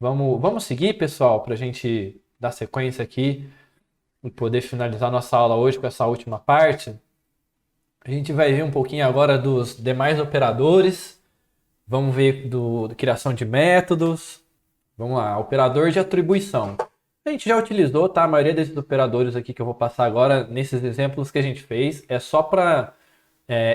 Vamos seguir, pessoal, para a gente dar sequência aqui e poder finalizar nossa aula hoje com essa última parte. A gente vai ver um pouquinho agora dos demais operadores. Vamos ver do criação de métodos. Vamos lá, operador de atribuição. A gente já utilizou, tá? A maioria desses operadores aqui que eu vou passar agora, nesses exemplos que a gente fez, é só para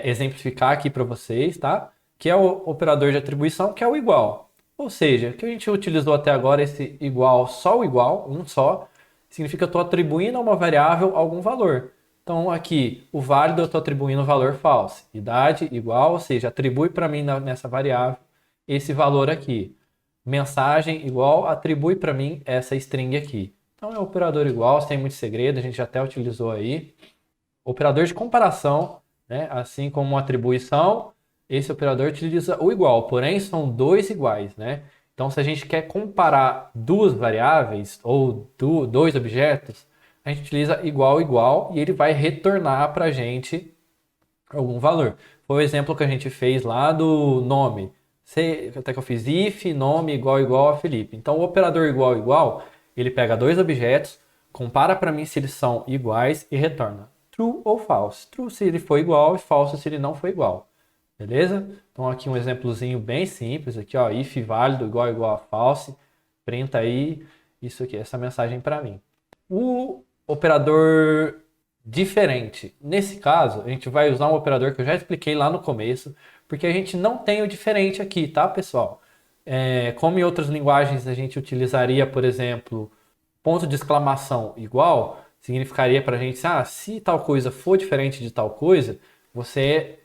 exemplificar aqui para vocês, tá? Que é o operador de atribuição, que é o igual. Ou seja, o que a gente utilizou até agora, esse igual, só o igual, um só, significa que eu estou atribuindo a uma variável algum valor. Então aqui, o válido eu estou atribuindo o valor false. Idade igual, ou seja, atribui para mim nessa variável esse valor aqui. Mensagem igual, atribui para mim essa string aqui. Então é operador igual, sem muito segredo, a gente já até utilizou aí. Operador de comparação, né? Assim como atribuição, esse operador utiliza o igual, porém são dois iguais, né? Então, se a gente quer comparar duas variáveis ou dois objetos, a gente utiliza igual, igual, e ele vai retornar para a gente algum valor. Foi o exemplo que a gente fez lá do nome. Até que eu fiz if, nome igual, igual a Felipe. Então, o operador igual, igual, ele pega dois objetos, compara para mim se eles são iguais e retorna true ou false. True se ele for igual e false se ele não for igual. Beleza? Então aqui um exemplozinho bem simples aqui, ó, if válido igual igual a false, printa aí isso aqui, essa mensagem para mim. O operador diferente. Nesse caso, a gente vai usar um operador que eu já expliquei lá no começo, porque a gente não tem o diferente aqui, tá, pessoal? Como em outras linguagens a gente utilizaria, por exemplo, ponto de exclamação igual, significaria para a gente, se tal coisa for diferente de tal coisa, você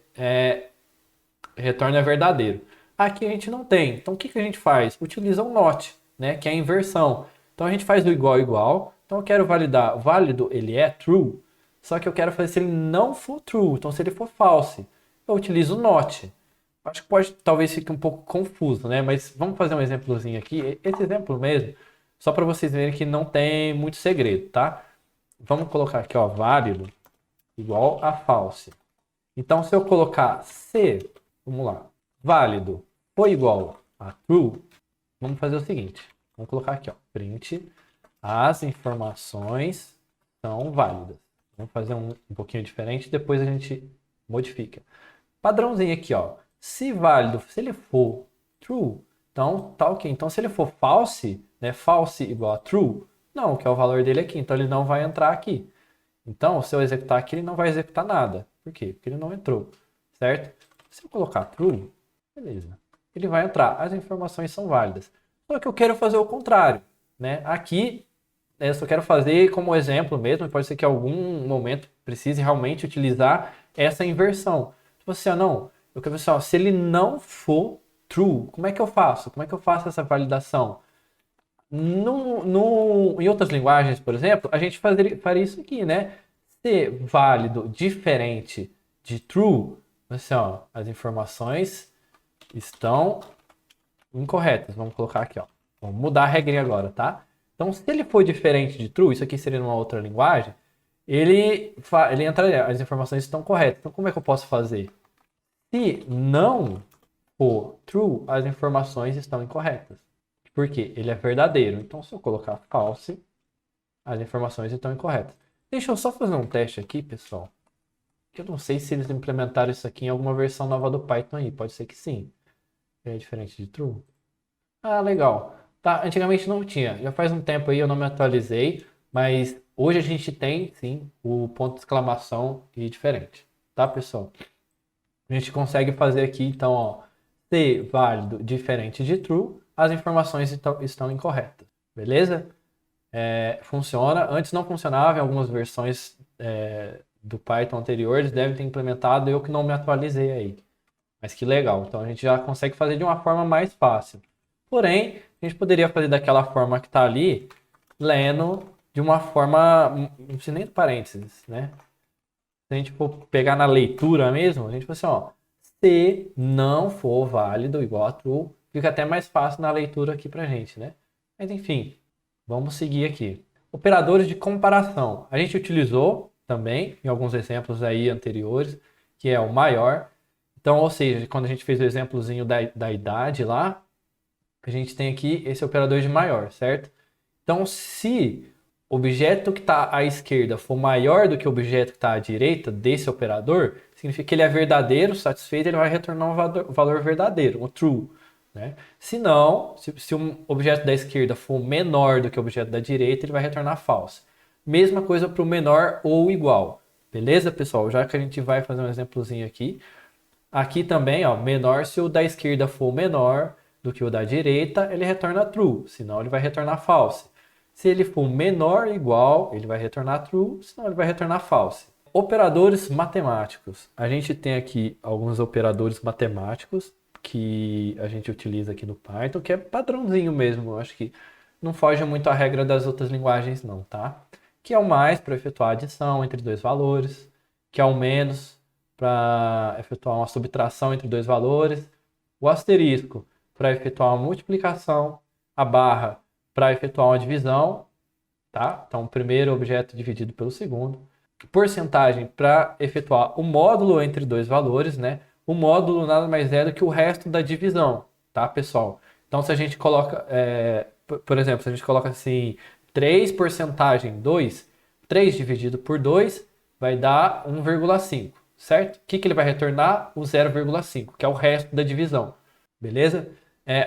retorna verdadeiro. Aqui a gente não tem. Então o que a gente faz? Utiliza o not, né, que é a inversão. Então a gente faz o igual igual. Então eu quero validar, válido ele é true, só que eu quero fazer se ele não for true. Então se ele for false, eu utilizo o not. Acho que talvez fique um pouco confuso, né? Mas vamos fazer um exemplozinho aqui. Esse exemplo mesmo, só para vocês verem que não tem muito segredo, tá? Vamos colocar aqui, ó, válido igual a false. Então, se eu colocar se, vamos lá, válido foi igual a true, vamos fazer o seguinte. Vamos colocar aqui, ó, print, as informações são válidas. Vamos fazer um pouquinho diferente, depois a gente modifica. Padrãozinho aqui, ó. Se válido, se ele for true, então tá ok. Então, se ele for false, né, false igual a true, não, que é o valor dele aqui, então ele não vai entrar aqui. Então, se eu executar aqui, ele não vai executar nada. Por quê? Porque ele não entrou, certo? Se eu colocar true, beleza. Ele vai entrar. As informações são válidas. Só que eu quero fazer o contrário, né? Aqui, eu só quero fazer como exemplo mesmo. Pode ser que em algum momento precise realmente utilizar essa inversão. Tipo assim, não, eu quero ver assim, se ele não for true, como é que eu faço? Como é que eu faço essa validação? Em outras linguagens, por exemplo, a gente faria isso aqui, né? Se válido diferente de true, assim, ó, as informações estão incorretas. Vamos colocar aqui, ó. Vamos mudar a regrinha agora, tá? Então, se ele for diferente de true, isso aqui seria numa outra linguagem, ele entraria, as informações estão corretas. Então, como é que eu posso fazer? Se não for true, as informações estão incorretas. Porque ele é verdadeiro. Então, se eu colocar false, as informações estão incorretas. Deixa eu só fazer um teste aqui, pessoal. Eu não sei se eles implementaram isso aqui em alguma versão nova do Python aí. Pode ser que sim. É diferente de true. Ah, legal. Tá, antigamente não tinha. Já faz um tempo aí eu não me atualizei. Mas hoje a gente tem, sim, o ponto de exclamação e diferente. Tá, pessoal? A gente consegue fazer aqui, então, ó, se válido diferente de true, as informações estão incorretas. Beleza? Funciona. Antes não funcionava em algumas versões do Python anteriores, deve ter implementado, eu que não me atualizei aí. Mas que legal. Então a gente já consegue fazer de uma forma mais fácil. Porém, a gente poderia fazer daquela forma que está ali, lendo de uma forma, não precisa nem de parênteses, né? Se a gente for pegar na leitura mesmo, a gente fala assim, ó, se não for válido igual a true, fica até mais fácil na leitura aqui pra gente, né? Mas enfim, vamos seguir aqui. Operadores de comparação. A gente utilizou também em alguns exemplos aí anteriores, que é o maior. Então, ou seja, quando a gente fez o exemplozinho da idade lá, a gente tem aqui esse operador de maior, certo? Então, se o objeto que está à esquerda for maior do que o objeto que está à direita desse operador, significa que ele é verdadeiro, satisfeito, ele vai retornar um valor verdadeiro, um true. Né? Se não, se um objeto da esquerda for menor do que o objeto da direita, ele vai retornar false. Mesma coisa para o menor ou igual. Beleza, pessoal? Já que a gente vai fazer um exemplozinho aqui. Aqui também, ó, menor, se o da esquerda for menor do que o da direita, ele retorna true, senão ele vai retornar false. Se ele for menor ou igual, ele vai retornar true, senão ele vai retornar false. Operadores matemáticos. A gente tem aqui alguns operadores matemáticos que a gente utiliza aqui no Python, que é padrãozinho mesmo. Eu acho que não foge muito à regra das outras linguagens não, tá? Que é o mais para efetuar a adição entre dois valores, que é o menos para efetuar uma subtração entre dois valores, o asterisco para efetuar uma multiplicação, a barra para efetuar uma divisão, tá? Então, o primeiro objeto dividido pelo segundo, porcentagem para efetuar o módulo entre dois valores, né? O módulo nada mais é do que o resto da divisão, tá, pessoal? Então, se a gente coloca, por exemplo, se a gente coloca assim, 3 porcentagem 2, 3 dividido por 2 vai dar 1,5, certo? O que ele vai retornar? O 0,5, que é o resto da divisão, beleza?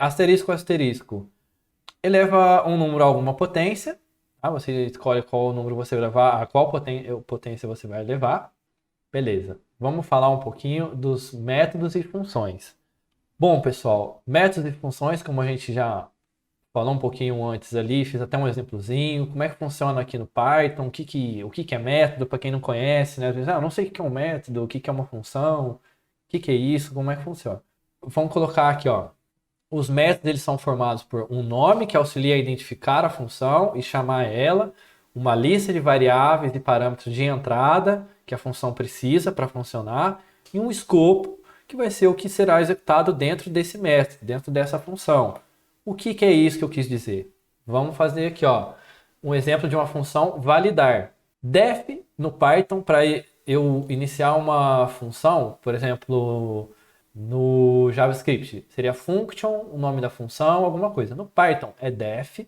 Asterisco, asterisco. Eleva um número a alguma potência, tá? Você escolhe qual número você vai levar, a qual potência você vai levar. Beleza. Vamos falar um pouquinho dos métodos e funções. Bom, pessoal, métodos e funções, como a gente já falou um pouquinho antes ali, fiz até um exemplozinho, como é que funciona aqui no Python, o que é método, para quem não conhece, né? Às vezes, não sei o que é um método, o que é uma função, o que é isso, como é que funciona. Vamos colocar aqui, ó. Os métodos eles são formados por um nome que auxilia a identificar a função e chamar ela, uma lista de variáveis e parâmetros de entrada que a função precisa para funcionar, e um escopo, que vai ser o que será executado dentro desse método, dentro dessa função. O que é isso que eu quis dizer? Vamos fazer aqui, ó, um exemplo de uma função validar. Def no Python, para eu iniciar uma função, por exemplo, no JavaScript, seria function, o nome da função, alguma coisa. No Python é def,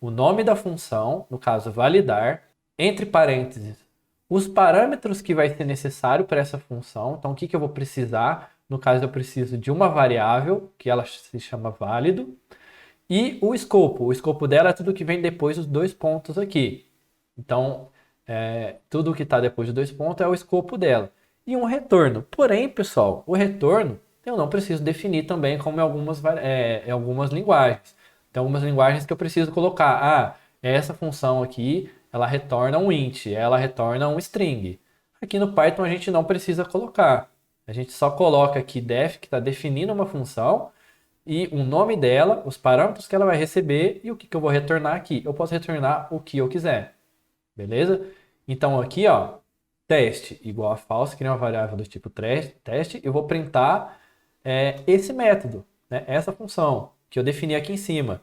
o nome da função, no caso validar, entre parênteses, os parâmetros que vai ser necessário para essa função. Então, o que eu vou precisar? No caso, eu preciso de uma variável, que ela se chama válido, e o escopo. O escopo dela é tudo que vem depois dos dois pontos aqui. Então, tudo que está depois de dois pontos é o escopo dela. E um retorno. Porém, pessoal, o retorno eu não preciso definir também como em algumas linguagens. Tem algumas linguagens que eu preciso colocar. Essa função aqui, ela retorna um int, ela retorna um string. Aqui no Python a gente não precisa colocar. A gente só coloca aqui def, que está definindo uma função, e o nome dela, os parâmetros que ela vai receber e o que eu vou retornar aqui. Eu posso retornar o que eu quiser. Beleza? Então aqui, ó, teste igual a false, cria uma variável do tipo teste, eu vou printar esse método, né? Essa função que eu defini aqui em cima.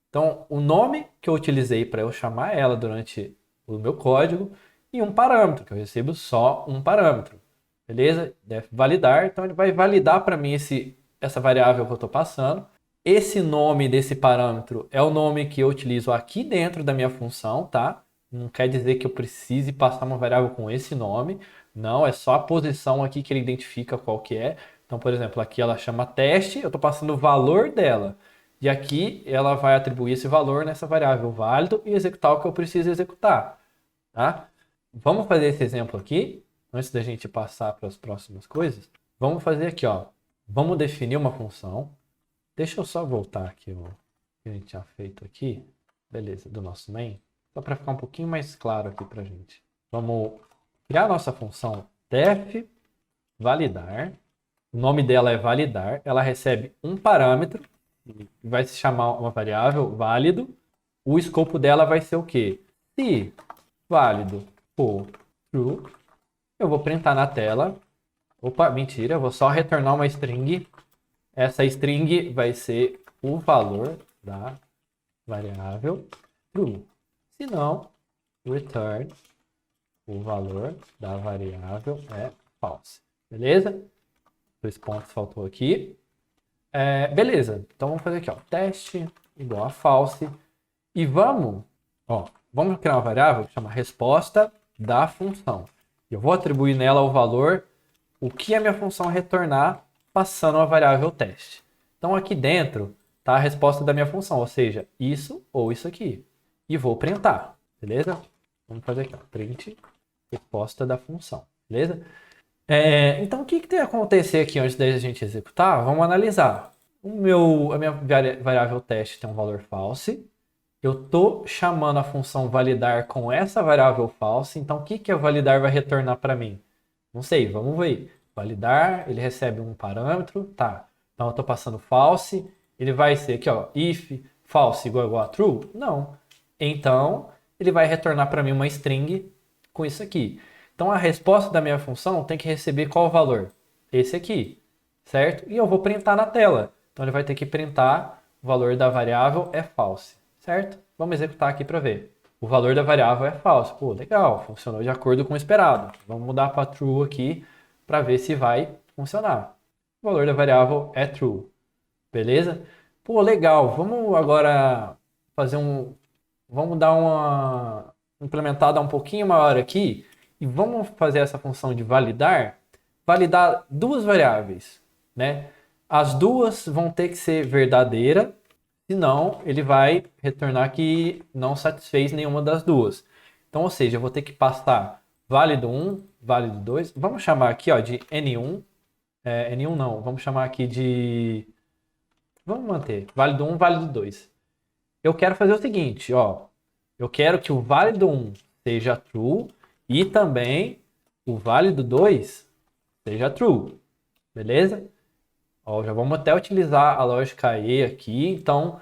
Então, o nome que eu utilizei para eu chamar ela durante o meu código e um parâmetro, que eu recebo só um parâmetro. Beleza? Deve validar, então ele vai validar para mim essa variável que eu estou passando. Esse nome desse parâmetro é o nome que eu utilizo aqui dentro da minha função, tá? Não quer dizer que eu precise passar uma variável com esse nome. Não, é só a posição aqui que ele identifica qual que é. Então, por exemplo, aqui ela chama teste, eu estou passando o valor dela. E aqui ela vai atribuir esse valor nessa variável válido e executar o que eu preciso executar. Tá? Vamos fazer esse exemplo aqui, antes da gente passar para as próximas coisas. Vamos fazer aqui, ó. Vamos definir uma função. Deixa eu só voltar aqui o que a gente tinha feito aqui. Beleza, do nosso main. Só para ficar um pouquinho mais claro aqui para a gente. Vamos criar a nossa função def validar. O nome dela é validar. Ela recebe um parâmetro. Vai se chamar uma variável válido. O escopo dela vai ser o quê? Se válido for true, eu vou printar na tela. Opa, mentira, eu vou só retornar uma string. Essa string vai ser o valor da variável true. Se não, return o valor da variável é false. Beleza? 2 pontos faltou aqui. Beleza, então vamos fazer aqui, ó, teste igual a false. E vamos criar uma variável que chama resposta da função. Eu vou atribuir nela o valor, o que a minha função retornar, passando a variável teste. Então aqui dentro está a resposta da minha função, ou seja, isso ou isso aqui. E vou printar, beleza? Vamos fazer aqui, ó, print resposta da função, beleza? Então o que tem que acontecer aqui antes da gente executar? Vamos analisar. A minha variável teste tem um valor false. Eu estou chamando a função validar com essa variável false. Então o que a validar vai retornar para mim? Não sei, vamos ver. Validar, ele recebe um parâmetro, tá. Então eu estou passando false, ele vai ser aqui, ó, if false igual a true? Não. Então ele vai retornar para mim uma string com isso aqui. Então a resposta da minha função tem que receber qual valor? Esse aqui, certo? E eu vou printar na tela. Então ele vai ter que printar o valor da variável é false, certo? Vamos executar aqui para ver. O valor da variável é false. Pô, legal, funcionou de acordo com o esperado. Vamos mudar para true aqui para ver se vai funcionar. O valor da variável é true. Beleza? Pô, legal. Vamos agora vamos dar uma implementada um pouquinho maior aqui e vamos fazer essa função de validar duas variáveis, né? As duas vão ter que ser verdadeira, senão ele vai retornar que não satisfez nenhuma das duas. Então, ou seja, eu vou ter que passar válido 1, válido 2. Vamos chamar aqui, ó, de N1. N1 não, vamos chamar aqui de... Vamos manter, válido 1, válido 2. Eu quero fazer o seguinte, ó. Eu quero que o válido 1 seja true e também o válido 2 seja true. Beleza? Ó, já vamos até utilizar a lógica E aqui. Então,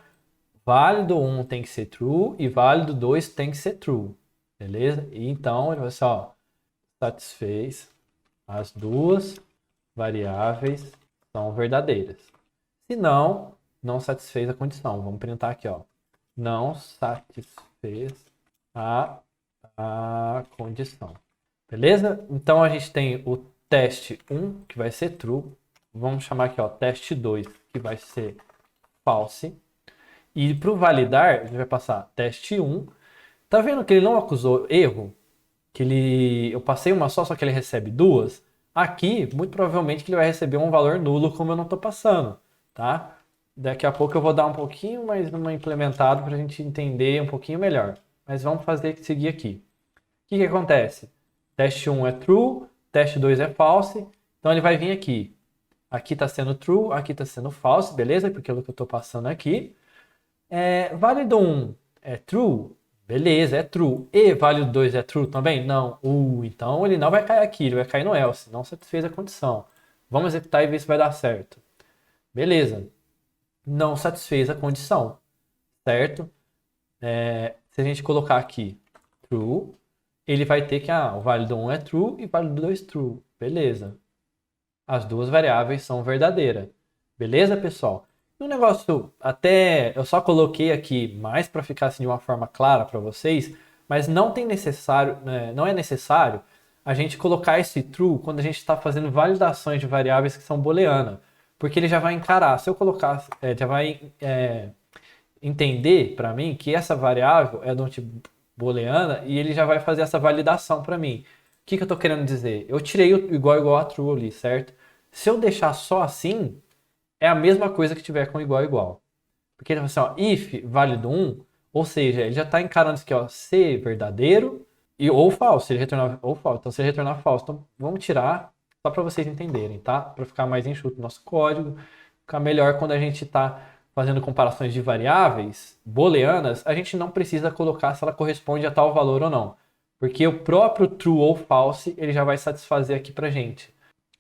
válido 1 tem que ser true e válido 2 tem que ser true. Beleza? E então, ele vai ser, ó, satisfez as duas variáveis são verdadeiras. Se não, não satisfez a condição. Vamos printar aqui, ó. Não satisfez a condição. Beleza? Então a gente tem o teste 1, que vai ser true. Vamos chamar aqui, ó, teste 2, que vai ser false. E para o validar, a gente vai passar teste 1. Tá vendo que ele não acusou erro? Eu passei uma só que ele recebe duas? Aqui, muito provavelmente que ele vai receber um valor nulo, como eu não estou passando, tá? Daqui a pouco eu vou dar um pouquinho mais uma implementada para a gente entender um pouquinho melhor. Mas vamos seguir aqui. O que acontece? Teste 1 é true, teste 2 é false. Então ele vai vir aqui. Aqui está sendo true, aqui está sendo false, beleza? Porque é o que eu estou passando aqui. Válido 1 é true, beleza, é true. E válido 2 é true também? Não. Então ele não vai cair aqui, ele vai cair no else. Não satisfez a condição. Vamos executar e ver se vai dar certo. Beleza. Não satisfez a condição, certo? Se a gente colocar aqui true, ele vai ter que, o válido 1 é true e válido 2 true. Beleza. As duas variáveis são verdadeiras. Beleza, pessoal? E um negócio, até eu só coloquei aqui mais para ficar assim de uma forma clara para vocês, mas não é necessário a gente colocar esse true quando a gente está fazendo validações de variáveis que são booleanas, porque ele já vai encarar. Se eu colocar, já vai entender para mim que essa variável é de um tipo booleana e ele já vai fazer essa validação para mim. O que eu estou querendo dizer? Eu tirei o igual a true ali, certo? Se eu deixar só assim, é a mesma coisa que tiver com igual. Porque ele fala assim, ó, if válido 1, ou seja, ele já está encarando isso aqui, ó, ser verdadeiro ou falso, se ele retornar ou falso. Então, se ele retornar falso, então vamos tirar só para vocês entenderem, tá? Para ficar mais enxuto o nosso código, ficar melhor quando a gente está fazendo comparações de variáveis booleanas, a gente não precisa colocar se ela corresponde a tal valor ou não. Porque o próprio true ou false, ele já vai satisfazer aqui pra gente.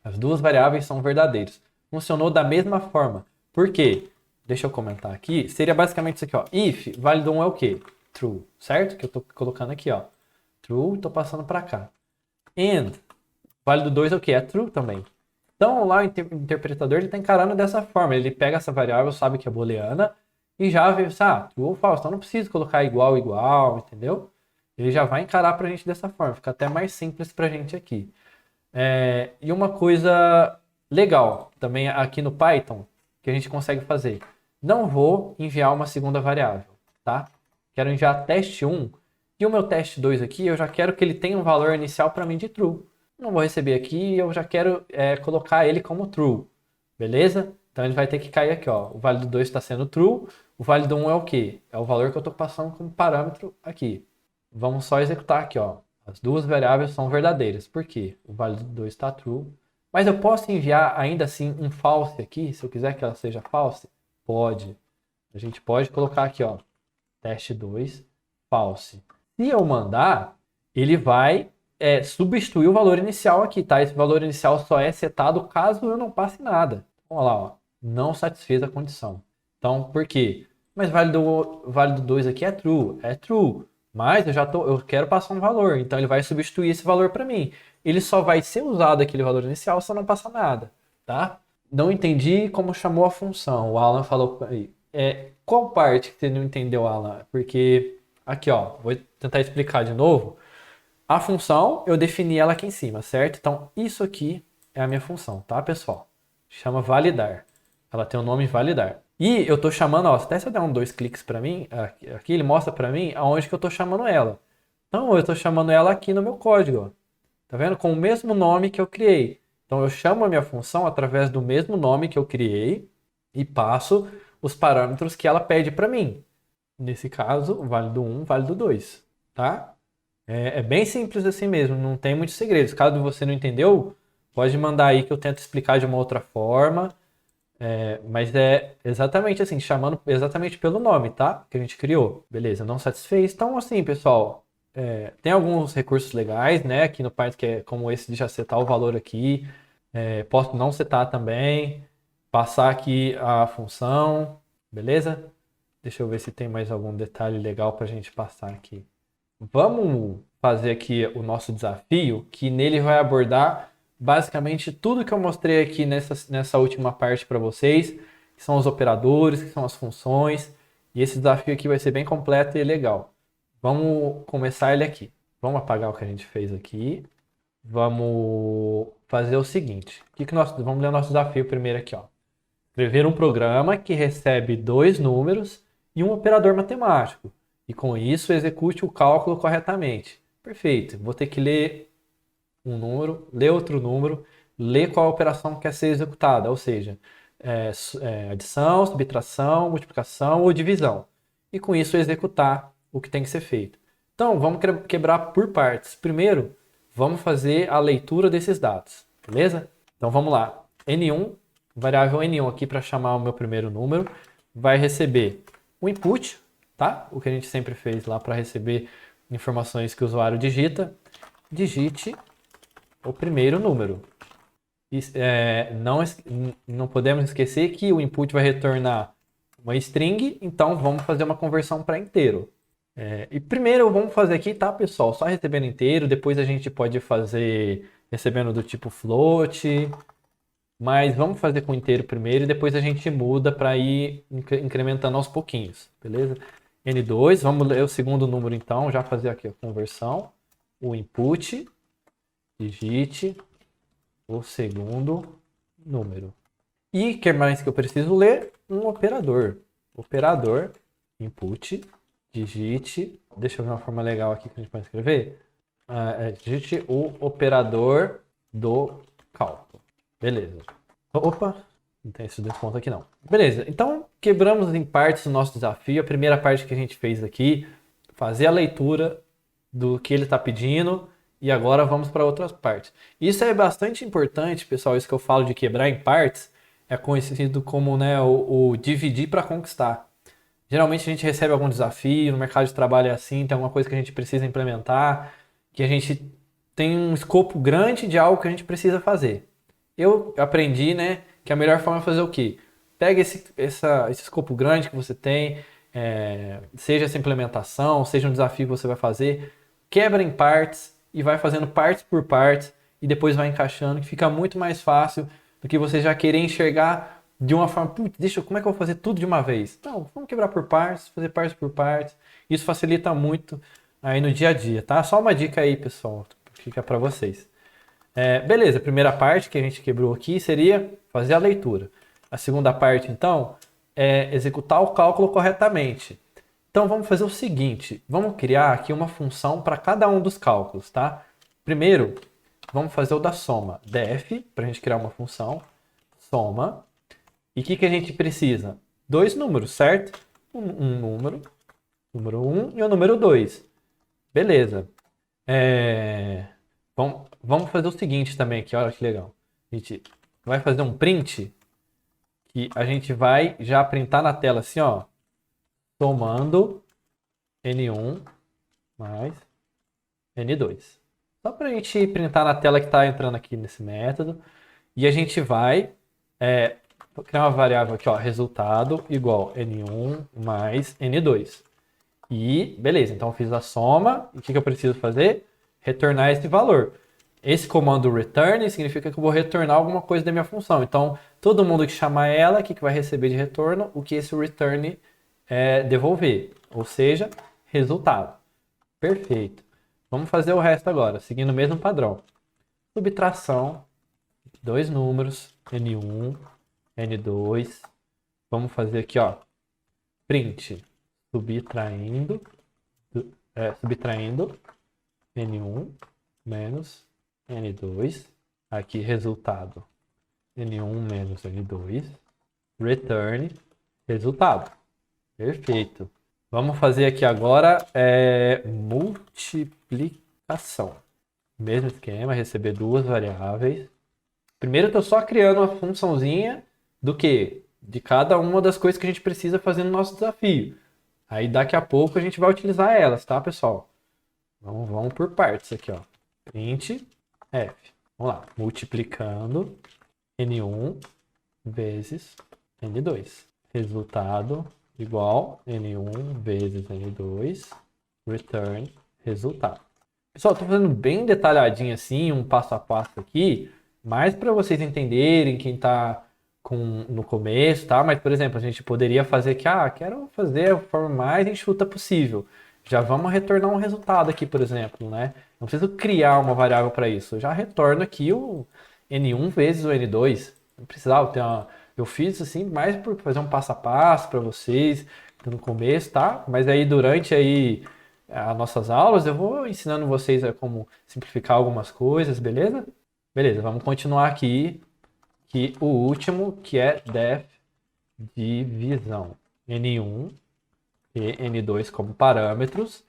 As duas variáveis são verdadeiras. Funcionou da mesma forma. Por quê? Deixa eu comentar aqui. Seria basicamente isso aqui, ó. If, válido 1 é o quê? True, certo? Que eu tô colocando aqui, ó. True, tô passando para cá. And, válido 2 é o quê? É true também. Então, lá o interpretador ele tá encarando dessa forma. Ele pega essa variável, sabe que é booleana, e já vê, true ou false. Então, não precisa colocar igual, entendeu? Ele já vai encarar pra gente dessa forma. Fica até mais simples pra gente aqui. E uma coisa legal também aqui no Python, que a gente consegue fazer? Não vou enviar uma segunda variável, tá? Quero enviar teste 1 e o meu teste 2 aqui, eu já quero que ele tenha um valor inicial para mim de true. Não vou receber aqui, eu já quero colocar ele como true, beleza? Então ele vai ter que cair aqui, ó. O válido 2 está sendo true, o válido 1 é o quê? É o valor que eu estou passando como parâmetro aqui. Vamos só executar aqui, ó. As duas variáveis são verdadeiras. Por quê? O válido 2 está true. Mas eu posso enviar ainda assim um false aqui, se eu quiser que ela seja false? Pode. A gente pode colocar aqui, ó, teste 2, false. Se eu mandar, ele vai substituir o valor inicial aqui, tá? Esse valor inicial só é setado caso eu não passe nada. Olha lá, ó, não satisfez a condição. Então, por quê? Mas válido 2 aqui é true. É true. Mas eu quero passar um valor, então ele vai substituir esse valor para mim. Ele só vai ser usado aquele valor inicial se eu não passar nada, tá? Não entendi como chamou a função. O Alan falou aí. Qual parte que você não entendeu, Alan? Porque aqui, ó, vou tentar explicar de novo. A função, eu defini ela aqui em cima, certo? Então, isso aqui é a minha função, tá, pessoal? Chama validar. Ela tem o nome validar. E eu tô chamando, ó, até se eu der dois cliques para mim, aqui ele mostra para mim aonde que eu tô chamando ela. Então, eu tô chamando ela aqui no meu código, ó. Tá vendo? Com o mesmo nome que eu criei. Então, eu chamo a minha função através do mesmo nome que eu criei e passo os parâmetros que ela pede para mim. Nesse caso, válido 1, válido 2, tá? É bem simples assim mesmo, não tem muitos segredos. Caso você não entendeu, pode mandar aí que eu tento explicar de uma outra forma. Mas é exatamente assim, chamando exatamente pelo nome, tá? Que a gente criou. Beleza, não satisfez. Então, assim, pessoal, tem alguns recursos legais, né? Aqui no Python, que é como esse de já setar o valor aqui. Posso não setar também. Passar aqui a função, beleza? Deixa eu ver se tem mais algum detalhe legal para a gente passar aqui. Vamos fazer aqui o nosso desafio, que nele vai abordar basicamente tudo que eu mostrei aqui nessa última parte para vocês, que são os operadores, que são as funções, e esse desafio aqui vai ser bem completo e legal. Vamos começar ele aqui. Vamos apagar o que a gente fez aqui. Vamos fazer o seguinte. Vamos ler o nosso desafio primeiro aqui, ó. Escrever um programa que recebe 2 números e um operador matemático. E com isso execute o cálculo corretamente. Perfeito. Vou ter que ler um número, ler outro número, ler qual a operação quer ser executada, ou seja, adição, subtração, multiplicação ou divisão. E com isso executar o que tem que ser feito. Então, vamos quebrar por partes. Primeiro, vamos fazer a leitura desses dados, beleza? Então, vamos lá. N1, variável N1 aqui para chamar o meu primeiro número, vai receber o input, tá? O que a gente sempre fez lá para receber informações que o usuário digita. Digite o primeiro número. Não podemos esquecer que o input vai retornar uma string, então vamos fazer uma conversão para inteiro. E primeiro vamos fazer aqui, tá, pessoal? Só recebendo inteiro, depois a gente pode fazer recebendo do tipo float, mas vamos fazer com inteiro primeiro e depois a gente muda para ir incrementando aos pouquinhos, beleza? N2, vamos ler o segundo número então, já fazer aqui a conversão. O input, digite o segundo número. E o que mais que eu preciso ler? Um operador. Operador, input, digite. Deixa eu ver uma forma legal aqui que a gente pode escrever. Digite o operador do cálculo. Beleza. Opa, não tem esse desconto aqui não. Beleza, então quebramos em partes o nosso desafio. A primeira parte que a gente fez aqui, fazer a leitura do que ele está pedindo. E agora vamos para outras partes. Isso é bastante importante, pessoal. Isso que eu falo de quebrar em partes é conhecido como, né, o dividir para conquistar. Geralmente a gente recebe algum desafio, no mercado de trabalho é assim, tem alguma coisa que a gente precisa implementar, que a gente tem um escopo grande de algo que a gente precisa fazer. Eu aprendi, né, que a melhor forma é fazer o quê? Pega esse escopo grande que você tem, seja essa implementação, seja um desafio que você vai fazer, quebra em partes e vai fazendo partes por partes e depois vai encaixando, que fica muito mais fácil do que você já querer enxergar de uma forma, como é que eu vou fazer tudo de uma vez? Não, vamos quebrar por partes, fazer partes por partes. Isso facilita muito aí no dia a dia, tá? Só uma dica aí, pessoal, fica para vocês. Beleza, a primeira parte que a gente quebrou aqui seria fazer a leitura. A segunda parte, então, é executar o cálculo corretamente. Então vamos fazer o seguinte, vamos criar aqui uma função para cada um dos cálculos, tá? Primeiro, vamos fazer o da soma, def, para a gente criar uma função, soma. E o que a gente precisa? Dois números, certo? Um número 1 e o número 2. Beleza. Vamos fazer o seguinte também aqui, olha que legal. A gente vai fazer um print, que a gente vai já printar na tela assim, ó, somando N1 mais N2. Só para a gente printar na tela que está entrando aqui nesse método. E a gente vai criar uma variável aqui, ó, resultado igual N1 mais N2. E beleza, então eu fiz a soma. E o que eu preciso fazer? Retornar esse valor. Esse comando return significa que eu vou retornar alguma coisa da minha função. Então, todo mundo que chamar ela, o que vai receber de retorno? O que esse return devolver. Ou seja, resultado. Perfeito. Vamos fazer o resto agora, seguindo o mesmo padrão. Subtração, dois números, N1, N2. Vamos fazer aqui, ó, print, subtraindo N1 menos N2. Aqui, resultado, N1 menos N2. Return, resultado. Perfeito. Vamos fazer aqui agora multiplicação. Mesmo esquema, receber duas variáveis. Primeiro eu estou só criando uma funçãozinha do quê? De cada uma das coisas que a gente precisa fazer no nosso desafio. Aí daqui a pouco a gente vai utilizar elas, tá, pessoal? Vamos por partes aqui, ó. Print f. Vamos lá. Multiplicando N1 vezes N2. Resultado igual N1 vezes N2, return, resultado. Pessoal, estou fazendo bem detalhadinho assim, um passo a passo aqui, mais para vocês entenderem quem está no começo, tá? Mas, por exemplo, a gente poderia fazer que, quero fazer a forma mais enxuta possível. Já vamos retornar um resultado aqui, por exemplo, né? Não preciso criar uma variável para isso. Eu já retorno aqui o N1 vezes o N2. Não precisava ter uma... Eu fiz assim mais por fazer um passo a passo para vocês no começo, tá? Mas aí durante aí as nossas aulas eu vou ensinando vocês a como simplificar algumas coisas, beleza? Beleza, vamos continuar aqui que o último que é def divisão N1 e N2 como parâmetros.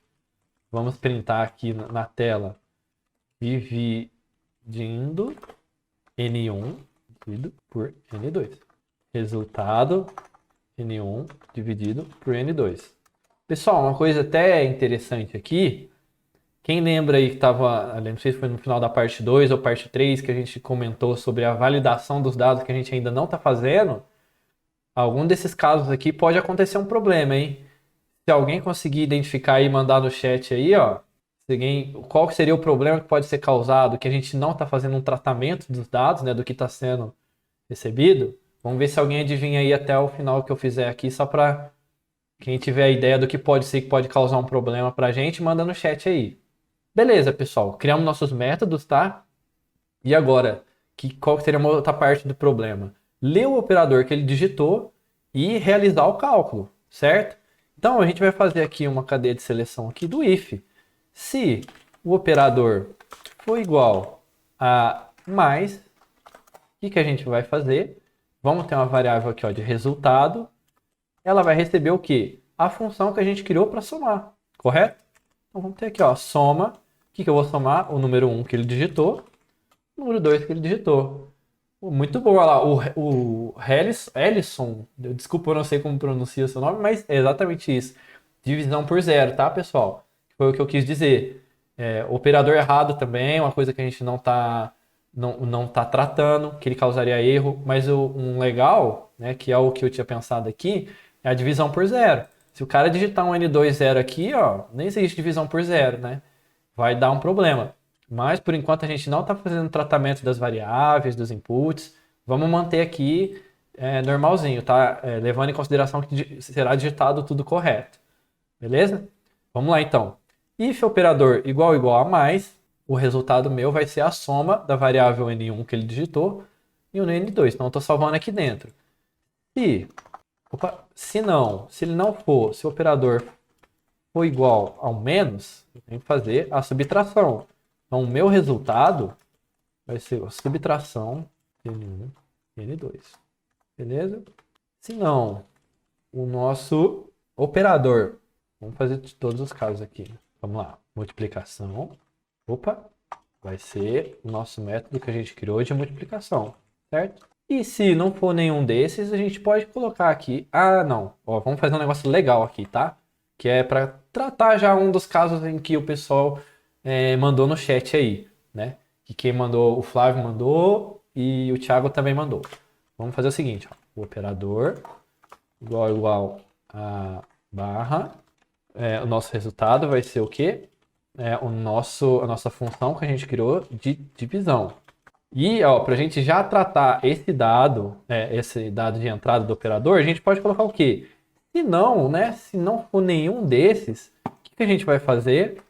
Vamos printar aqui na tela dividindo N1 dividido por N2. Resultado N1 dividido por N2. Pessoal, uma coisa até interessante aqui. Quem lembra aí que estava, não sei se foi no final da parte 2 ou parte 3 que a gente comentou sobre a validação dos dados que a gente ainda não está fazendo. Algum desses casos aqui pode acontecer um problema, hein? Se alguém conseguir identificar e mandar no chat aí, ó, qual que seria o problema que pode ser causado, que a gente não está fazendo um tratamento dos dados, né, do que está sendo recebido. Vamos ver se alguém adivinha aí até o final que eu fizer aqui, só para quem tiver a ideia do que pode ser que pode causar um problema para a gente, manda no chat aí. Beleza, pessoal, criamos nossos métodos, tá? E agora, qual que seria uma outra parte do problema? Ler o operador que ele digitou e realizar o cálculo, certo? Então, a gente vai fazer aqui uma cadeia de seleção aqui do if. Se o operador for igual a mais, o que a gente vai fazer? Vamos ter uma variável aqui, ó, de resultado. Ela vai receber o quê? A função que a gente criou para somar, correto? Então, vamos ter aqui, ó, soma. O que eu vou somar? O número 1 que ele digitou, o número 2 que ele digitou. Muito bom, olha lá, o Ellison, desculpa, eu não sei como pronuncia o seu nome, mas é exatamente isso. Divisão por zero, tá, pessoal? Foi o que eu quis dizer. Operador errado também, uma coisa que a gente não tá tratando, que ele causaria erro, mas um legal, né, que é o que eu tinha pensado aqui, é a divisão por zero. Se o cara digitar um N2 aqui, ó, nem existe divisão por zero, né? Vai dar um problema. Mas, por enquanto, a gente não está fazendo tratamento das variáveis, dos inputs. Vamos manter aqui normalzinho, tá? Levando em consideração que será digitado tudo correto. Beleza? Vamos lá, então. If operador igual a mais, o resultado meu vai ser a soma da variável N1 que ele digitou e o N2. Então, eu estou salvando aqui dentro. Se ele não for, se o operador for igual ao menos, eu tenho que fazer a subtração. Então, o meu resultado vai ser a subtração de N1 e N2. Beleza? Se não, o nosso operador, vamos fazer de todos os casos aqui. Vamos lá, multiplicação. Opa, vai ser o nosso método que a gente criou de multiplicação, certo? E se não for nenhum desses, a gente pode colocar aqui. Ah, não. Ó, vamos fazer um negócio legal aqui, tá? Que é para tratar já um dos casos em que o pessoal mandou no chat aí, né? Que quem mandou, o Flávio mandou e o Thiago também mandou. Vamos fazer o seguinte, ó. O operador igual a barra. O nosso resultado vai ser o quê? A nossa função que a gente criou de divisão. E, ó, para a gente já tratar esse dado de entrada do operador, a gente pode colocar o quê? Se não, né? Se não for nenhum desses, o que a gente vai fazer?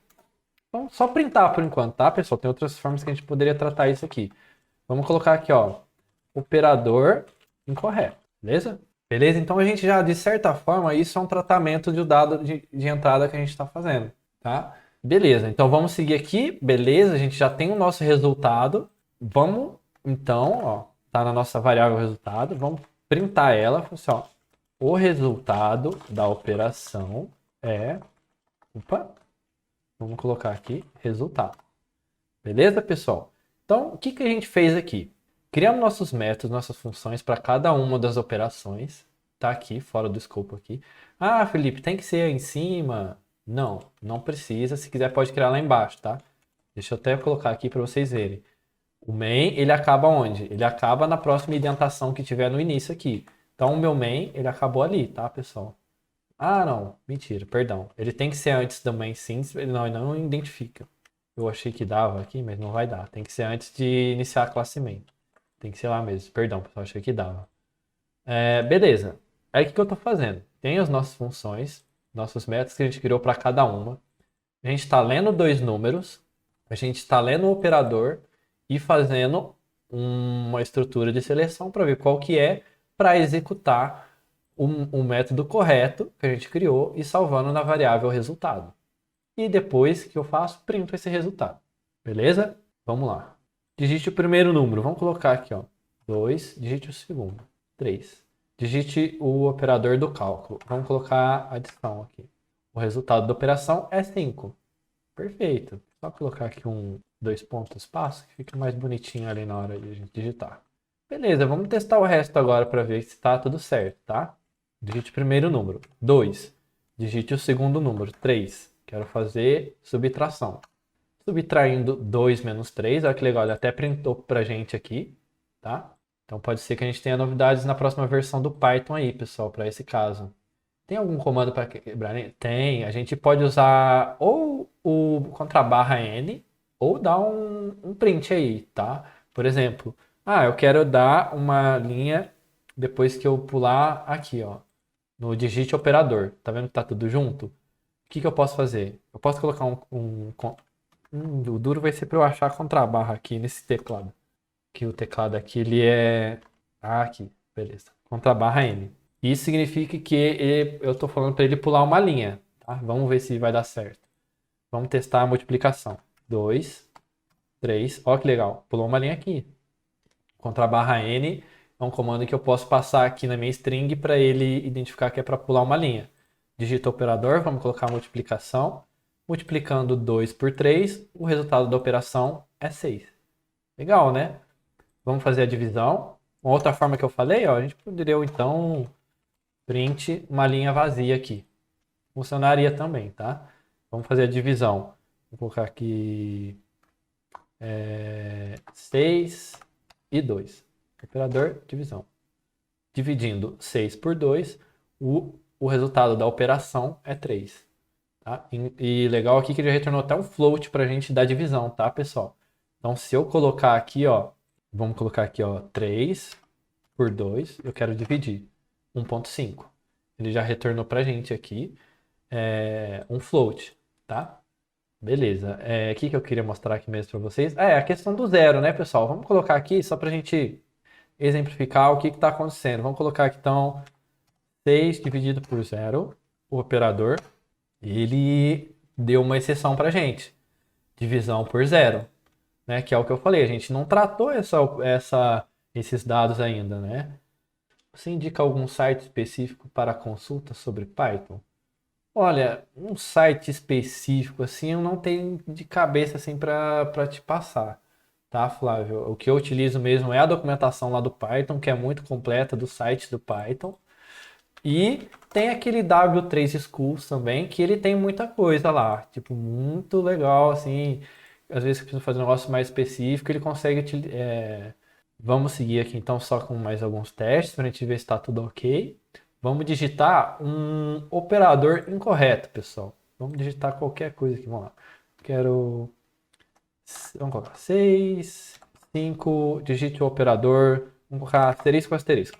Vamos só printar por enquanto, tá, pessoal? Tem outras formas que a gente poderia tratar isso aqui. Vamos colocar aqui, ó, operador incorreto, beleza? Beleza? Então a gente já, de certa forma, isso é um tratamento de dado de entrada que a gente está fazendo, tá? Beleza, então vamos seguir aqui, beleza? A gente já tem o nosso resultado. Vamos, então, ó, tá na nossa variável resultado, vamos printar ela, assim, ó, o resultado da operação é, vamos colocar aqui, resultado. Beleza, pessoal? Então, o que a gente fez aqui? Criamos nossos métodos, nossas funções para cada uma das operações. Tá aqui, fora do escopo aqui. Ah, Felipe, tem que ser em cima? Não, não precisa. Se quiser, pode criar lá embaixo, tá? Deixa eu até colocar aqui para vocês verem. O main, ele acaba onde? Ele acaba na próxima indentação que tiver no início aqui. Então, o meu main, ele acabou ali, tá, pessoal? Ah, não. Mentira, perdão. Ele tem que ser antes do main sim, ele não identifica. Eu achei que dava aqui, mas não vai dar. Tem que ser antes de iniciar a classe main. Tem que ser lá mesmo. Perdão, pessoal, achei que dava. Beleza. Aí o que eu estou fazendo? Tem as nossas funções, nossos métodos que a gente criou para cada uma. A gente está lendo dois números, a gente está lendo o operador e fazendo uma estrutura de seleção para ver qual que é para executar o método correto que a gente criou e salvando na variável resultado. E depois que eu faço, printo esse resultado. Beleza? Vamos lá. Digite o primeiro número. Vamos colocar aqui, ó. 2. Digite o segundo. 3. Digite o operador do cálculo. Vamos colocar adição aqui. O resultado da operação é 5. Perfeito. Só colocar aqui dois pontos espaço que fica mais bonitinho ali na hora de a gente digitar. Beleza, vamos testar o resto agora para ver se está tudo certo, tá? Digite o primeiro número. 2. Digite o segundo número. 3. Quero fazer subtração. Subtraindo 2 menos 3, olha que legal, ele até printou pra gente aqui, tá? Então pode ser que a gente tenha novidades na próxima versão do Python aí, pessoal, para esse caso. Tem algum comando para quebrar? Tem, a gente pode usar ou o contrabarra N ou dar um print aí, tá? Por exemplo, eu quero dar uma linha depois que eu pular aqui, ó, no digite operador. Tá vendo que tá tudo junto? O que eu posso fazer? Eu posso colocar o duro vai ser para eu achar a contrabarra aqui nesse teclado. Que o teclado aqui, ele é... aqui, beleza. Contrabarra N. Isso significa que eu estou falando para ele pular uma linha, tá? Vamos ver se vai dar certo. Vamos testar a multiplicação. 2, 3, ó que legal. Pulou uma linha aqui. Contrabarra N é um comando que eu posso passar aqui na minha string para ele identificar que é para pular uma linha. Digita o operador, vamos colocar a multiplicação. Multiplicando 2 por 3, o resultado da operação é 6. Legal, né? Vamos fazer a divisão. Uma outra forma que eu falei, ó, a gente poderia então print uma linha vazia aqui. Funcionaria também, tá? Vamos fazer a divisão. Vou colocar aqui 6 e 2. Operador, divisão. Dividindo 6 por 2, o resultado da operação é 3. Tá? E legal aqui que ele retornou até um float para a gente dar divisão, tá, pessoal? Então, se eu colocar aqui, ó, vamos colocar aqui, ó, 3 por 2, eu quero dividir 1.5. Ele já retornou para a gente aqui um float, tá? Beleza. O que eu queria mostrar aqui mesmo para vocês? A questão do zero, né, pessoal? Vamos colocar aqui só para a gente exemplificar o que está acontecendo. Vamos colocar aqui então 6 dividido por 0, o operador, ele deu uma exceção para a gente, divisão por 0, né? Que é o que eu falei, a gente não tratou esses dados ainda, né? Você indica algum site específico para consulta sobre Python? Olha, um site específico assim eu não tenho de cabeça assim para te passar, tá, Flávio? O que eu utilizo mesmo é a documentação lá do Python, que é muito completa do site do Python. E tem aquele W3 Schools também, que ele tem muita coisa lá, tipo, muito legal, assim. Às vezes que precisa fazer um negócio mais específico, ele consegue Vamos seguir aqui então só com mais alguns testes para a gente ver se está tudo ok. Vamos digitar um operador incorreto, pessoal. Vamos digitar qualquer coisa aqui, vamos lá. Quero... Vamos colocar 6, 5, digite o operador, vamos colocar asterisco, asterisco.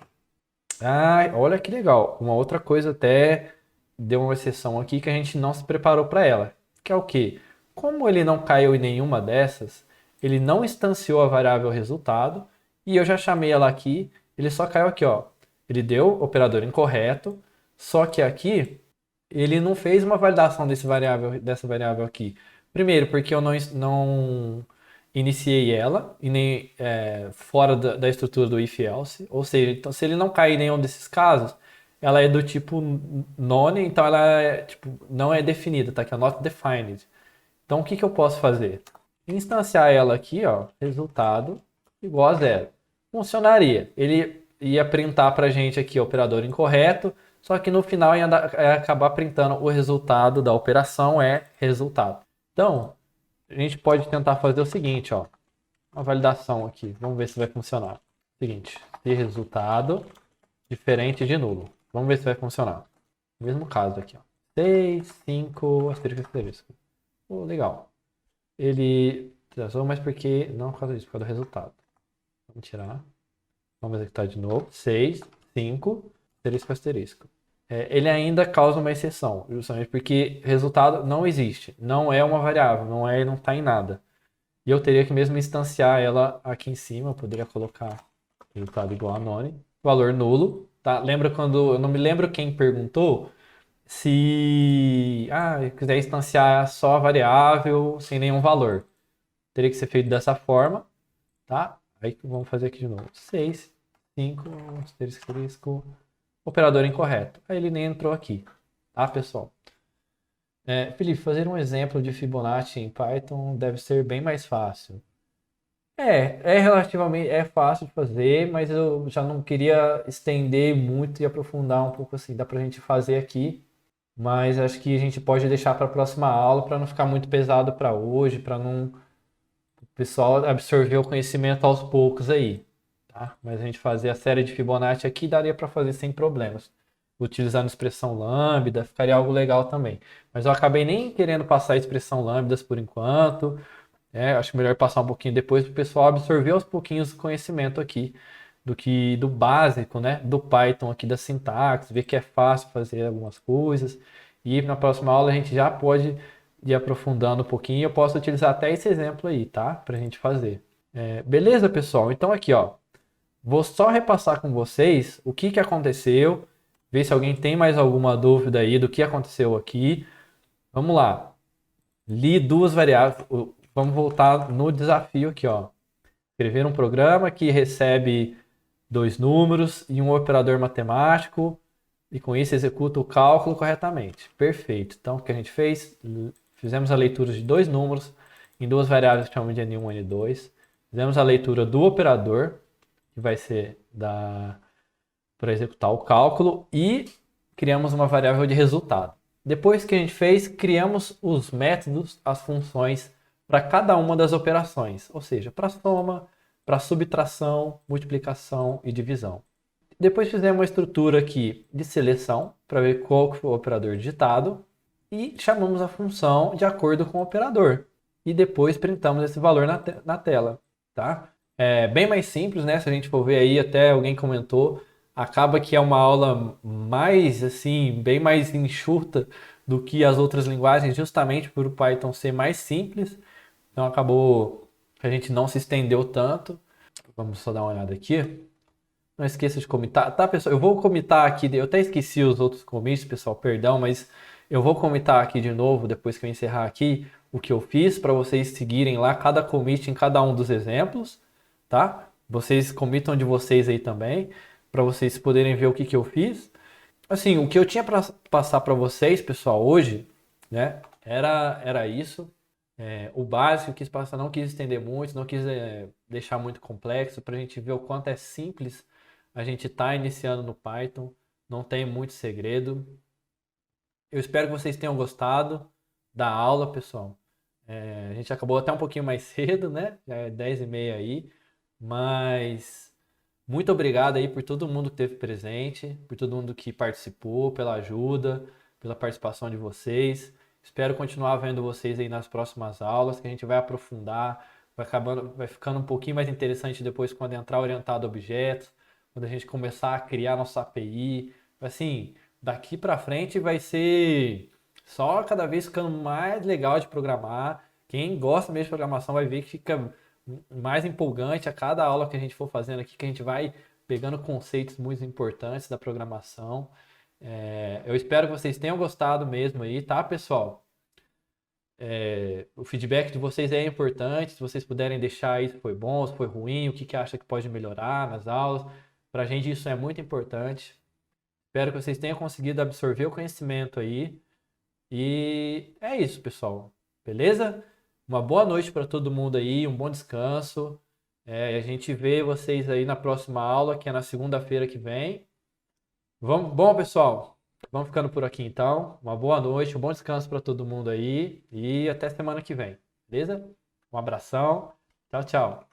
Ah, olha que legal. Uma outra coisa até deu uma exceção aqui que a gente não se preparou para ela, que é o quê? Como ele não caiu em nenhuma dessas, ele não instanciou a variável resultado e eu já chamei ela aqui, ele só caiu aqui, ó. Ele deu operador incorreto, só que aqui ele não fez uma validação dessa variável aqui. Primeiro, porque eu não iniciei ela e nem fora da estrutura do if-else. Ou seja, então, se ele não cair em nenhum desses casos, ela é do tipo none, então ela tipo, não é definida, tá aqui, ó, not defined. Então o que que eu posso fazer? Instanciar ela aqui, ó, resultado igual a zero. Funcionaria. Ele ia printar pra gente aqui o operador incorreto, só que no final ia acabar printando o resultado da operação é resultado. Então, a gente pode tentar fazer o seguinte, ó, uma validação aqui. Vamos ver se vai funcionar. Seguinte, se resultado diferente de nulo. Vamos ver se vai funcionar. Mesmo caso aqui, ó. 6, 5, asterisco, asterisco. Oh, legal. Ele trazou, mas porque não por causa disso, por causa do resultado. Vamos tirar. Vamos executar de novo. 6, 5, asterisco, asterisco. Ele ainda causa uma exceção, justamente porque resultado não existe. Não é uma variável, não está em nada. E eu teria que mesmo instanciar ela aqui em cima. Eu poderia colocar resultado igual a none. Valor nulo. Tá? Lembra quando... Eu não me lembro quem perguntou se... eu quiser instanciar só a variável sem nenhum valor. Teria que ser feito dessa forma. Tá? Aí vamos fazer aqui de novo. 6, 5, asterisco, operador incorreto. Aí ele nem entrou aqui. Tá, pessoal? Felipe, fazer um exemplo de Fibonacci em Python deve ser bem mais fácil. Relativamente fácil de fazer, mas eu já não queria estender muito e aprofundar um pouco assim. Dá pra gente fazer aqui, mas acho que a gente pode deixar para a próxima aula para não ficar muito pesado para hoje, para não o pessoal absorver o conhecimento aos poucos aí, tá? Mas a gente fazer a série de Fibonacci aqui daria para fazer sem problemas. Utilizando expressão lambda, ficaria algo legal também. Mas eu acabei nem querendo passar a expressão lambdas por enquanto. Acho melhor passar um pouquinho depois para o pessoal absorver aos pouquinhos o conhecimento aqui do básico, né? Do Python aqui da sintaxe, ver que é fácil fazer algumas coisas. E na próxima aula a gente já pode ir aprofundando um pouquinho. Eu posso utilizar até esse exemplo aí, tá? Para a gente fazer. Beleza, pessoal? Então aqui, ó. Vou só repassar com vocês o que aconteceu. Ver se alguém tem mais alguma dúvida aí do que aconteceu aqui. Vamos lá. Li duas variáveis. Vamos voltar no desafio aqui, ó. Escrever um programa que recebe dois números e um operador matemático e com isso executa o cálculo corretamente. Perfeito. Então, o que a gente fez? Fizemos a leitura de dois números em duas variáveis que chamamos de N1 e N2. Fizemos a leitura do operador, que vai ser para executar o cálculo, e criamos uma variável de resultado. Depois que a gente fez, criamos os métodos, as funções para cada uma das operações, ou seja, para soma, para subtração, multiplicação e divisão. Depois fizemos uma estrutura aqui de seleção para ver qual que foi o operador digitado e chamamos a função de acordo com o operador. E depois printamos esse valor na tela, tá? É bem mais simples, né? Se a gente for ver aí, até alguém comentou, acaba que é uma aula mais, assim, bem mais enxuta do que as outras linguagens, justamente por o Python ser mais simples. Então acabou que a gente não se estendeu tanto. Vamos só dar uma olhada aqui. Não esqueça de comentar, tá, pessoal? Eu vou comentar aqui, eu até esqueci os outros commits, pessoal, perdão, mas eu vou comentar aqui de novo, depois que eu encerrar aqui, o que eu fiz para vocês seguirem lá cada commit em cada um dos exemplos, tá? Vocês commitam de vocês aí também, para vocês poderem ver o que eu fiz. Assim, o que eu tinha para passar para vocês, pessoal, hoje, né, era isso. O básico, eu quis passar, não quis estender muito, não quis deixar muito complexo, para a gente ver o quanto é simples a gente tá iniciando no Python, não tem muito segredo. Eu espero que vocês tenham gostado da aula, pessoal. A gente acabou até um pouquinho mais cedo, né? Já é 10h30 aí, mas muito obrigado aí por todo mundo que esteve presente, por todo mundo que participou, pela ajuda, pela participação de vocês. Espero continuar vendo vocês aí nas próximas aulas, que a gente vai aprofundar, vai ficando um pouquinho mais interessante depois quando entrar orientado a objetos, quando a gente começar a criar nossa API. Assim, daqui para frente vai ser só cada vez ficando mais legal de programar. Quem gosta mesmo de programação vai ver que fica mais empolgante a cada aula que a gente for fazendo aqui, que a gente vai pegando conceitos muito importantes da programação. Eu espero que vocês tenham gostado mesmo aí, tá, pessoal? O feedback de vocês é importante, se vocês puderem deixar aí se foi bom, se foi ruim, o que acha que pode melhorar nas aulas. Pra gente isso é muito importante. Espero que vocês tenham conseguido absorver o conhecimento aí. E é isso, pessoal. Beleza? Uma boa noite para todo mundo aí, um bom descanso. A gente vê vocês aí na próxima aula, que é na segunda-feira que vem. Bom, pessoal, vamos ficando por aqui então. Uma boa noite, um bom descanso para todo mundo aí e até semana que vem. Beleza? Um abração. Tchau, tchau.